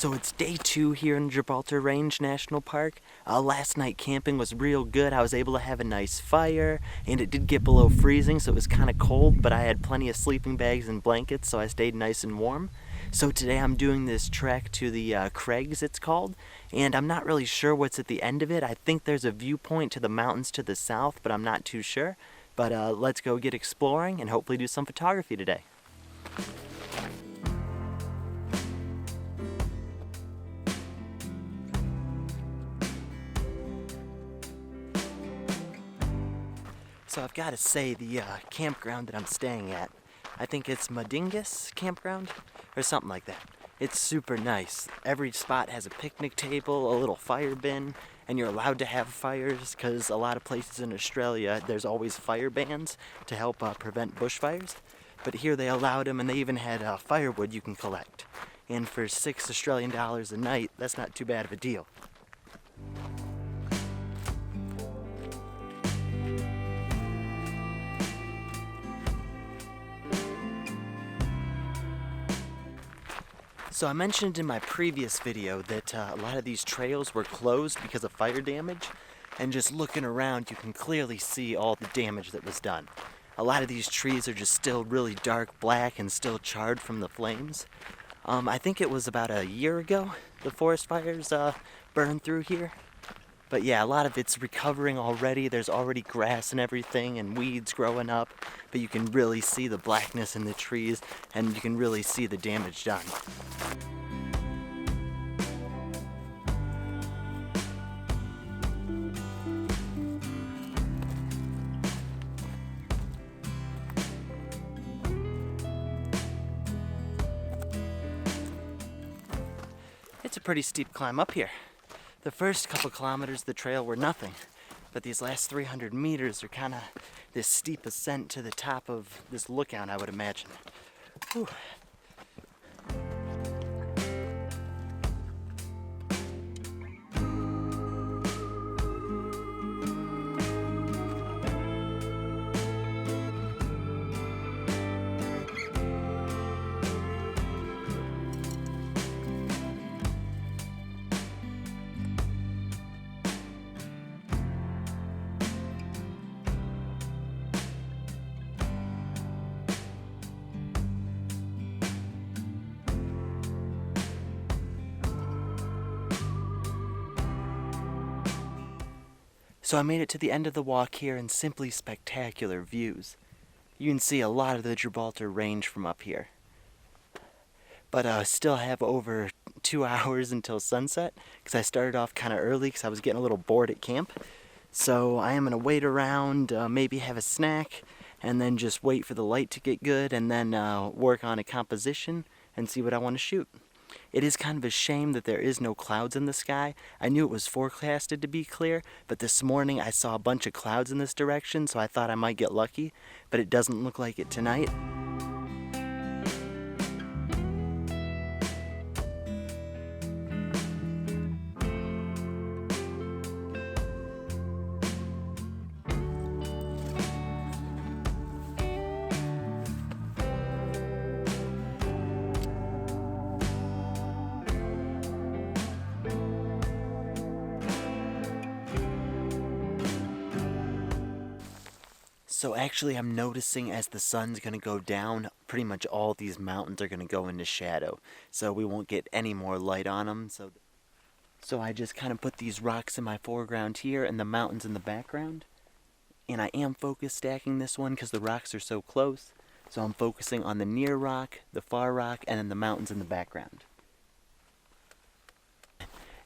So it's day 2 here in Gibraltar Range National Park. Last night camping was real good. I was able to have a nice fire, and it did get below freezing, so it was kind of cold, but I had plenty of sleeping bags and blankets, so I stayed nice and warm. So today I'm doing this trek to the Craigs, it's called, and I'm not really sure what's at the end of it. I think there's a viewpoint to the mountains to the south, but I'm not too sure. But let's go get exploring and hopefully do some photography today. So I've got to say, the campground that I'm staying at, I think it's Madingus Campground or something like that. It's super nice. Every spot has a picnic table, a little fire bin, and you're allowed to have fires because a lot of places in Australia there's always fire bans to help prevent bushfires. But here they allowed them, and they even had firewood you can collect. And for $6 Australian a night, that's not too bad of a deal. So I mentioned in my previous video that a lot of these trails were closed because of fire damage, and just looking around you can clearly see all the damage that was done. A lot of these trees are just still really dark black and still charred from the flames. I think it was about a year ago the forest fires burned through here. But yeah, a lot of it's recovering already. There's already grass and everything and weeds growing up, but you can really see the blackness in the trees and you can really see the damage done. It's a pretty steep climb up here. The first couple kilometers of the trail were nothing, but these last 300 meters are kind of this steep ascent to the top of this lookout, I would imagine. Whew. So I made it to the end of the walk here, and simply spectacular views. You can see a lot of the Gibraltar Range from up here. But I still have over 2 hours until sunset, because I started off kind of early because I was getting a little bored at camp. So I am going to wait around, maybe have a snack, and then just wait for the light to get good, and then work on a composition and see what I want to shoot. It is kind of a shame that there is no clouds in the sky. I knew it was forecasted to be clear, but this morning I saw a bunch of clouds in this direction, so I thought I might get lucky, but it doesn't look like it tonight. So actually I'm noticing as the sun's going to go down, pretty much all these mountains are going to go into shadow. So we won't get any more light on them. So I just kind of put these rocks in my foreground here and the mountains in the background. And I am focus stacking this one because the rocks are so close. So I'm focusing on the near rock, the far rock, and then the mountains in the background.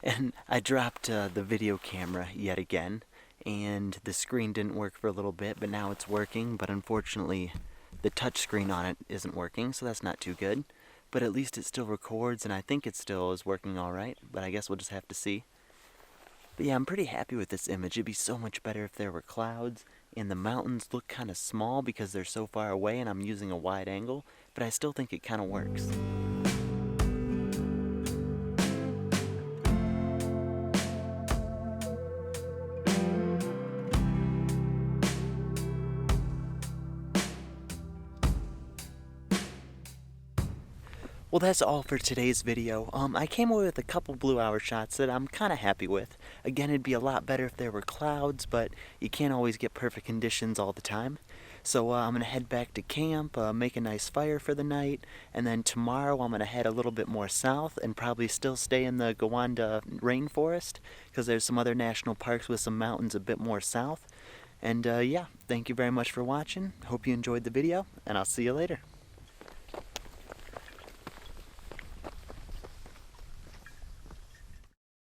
And I dropped the video camera yet again. And the screen didn't work for a little bit, but now it's working. But unfortunately, the touch screen on it isn't working, so that's not too good. But at least it still records, and I think it still is working all right. But I guess we'll just have to see. But yeah, I'm pretty happy with this image. It'd be so much better if there were clouds, and the mountains look kind of small because they're so far away, and I'm using a wide angle. But I still think it kind of works. Well, that's all for today's video. I came away with a couple blue hour shots that I'm kind of happy with. Again, it'd be a lot better if there were clouds, but you can't always get perfect conditions all the time. So I'm going to head back to camp, make a nice fire for the night, and then tomorrow I'm going to head a little bit more south and probably still stay in the Gibraltar rainforest, because there's some other national parks with some mountains a bit more south. And yeah, thank you very much for watching. Hope you enjoyed the video, and I'll see you later.